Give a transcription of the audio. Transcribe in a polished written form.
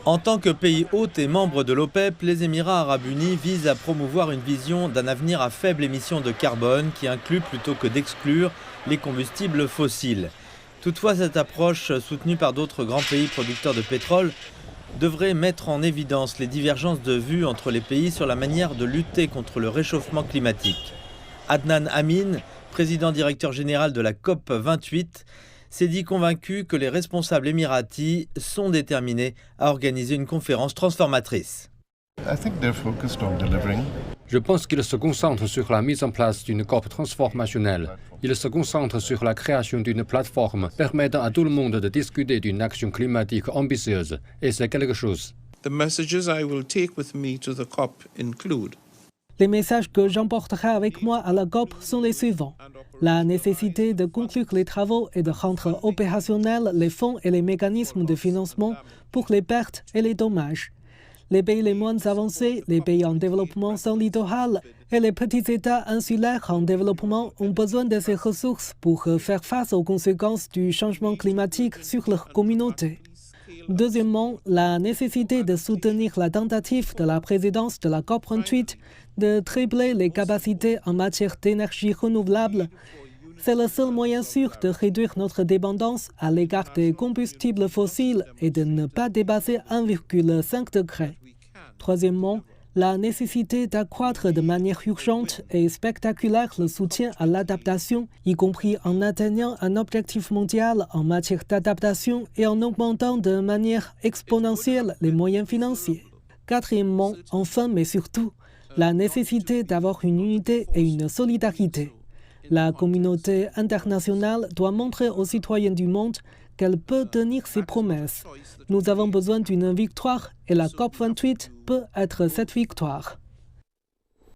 En tant que pays hôte et membre de l'OPEP, les Émirats arabes unis visent à promouvoir une vision d'un avenir à faible émission de carbone qui inclut plutôt que d'exclure les combustibles fossiles. Toutefois, cette approche, soutenue par d'autres grands pays producteurs de pétrole, devrait mettre en évidence les divergences de vues entre les pays sur la manière de lutter contre le réchauffement climatique. Adnan Amin, président directeur général de la COP 28, s'est dit convaincu que les responsables émiratis sont déterminés à organiser une conférence transformatrice. Je pense qu'ils se concentrent sur la mise en place d'une COP transformationnelle. Ils se concentrent sur la création d'une plateforme permettant à tout le monde de discuter d'une action climatique ambitieuse. Et c'est quelque chose. Les messages que j'emporterai avec moi à la COP sont les suivants. La nécessité de conclure les travaux et de rendre opérationnels les fonds et les mécanismes de financement pour les pertes et les dommages. Les pays les moins avancés, les pays en développement sans littoral et les petits États insulaires en développement ont besoin de ces ressources pour faire face aux conséquences du changement climatique sur leur communauté. Deuxièmement, la nécessité de soutenir la tentative de la présidence de la COP28 de tripler les capacités en matière d'énergie renouvelable. C'est le seul moyen sûr de réduire notre dépendance à l'égard des combustibles fossiles et de ne pas dépasser 1,5 degré. Troisièmement, la nécessité d'accroître de manière urgente et spectaculaire le soutien à l'adaptation, y compris en atteignant un objectif mondial en matière d'adaptation et en augmentant de manière exponentielle les moyens financiers. Quatrièmement, enfin mais surtout, la nécessité d'avoir une unité et une solidarité. La communauté internationale doit montrer aux citoyens du monde qu'elle peut tenir ses promesses. Nous avons besoin d'une victoire et la COP28 peut être cette victoire.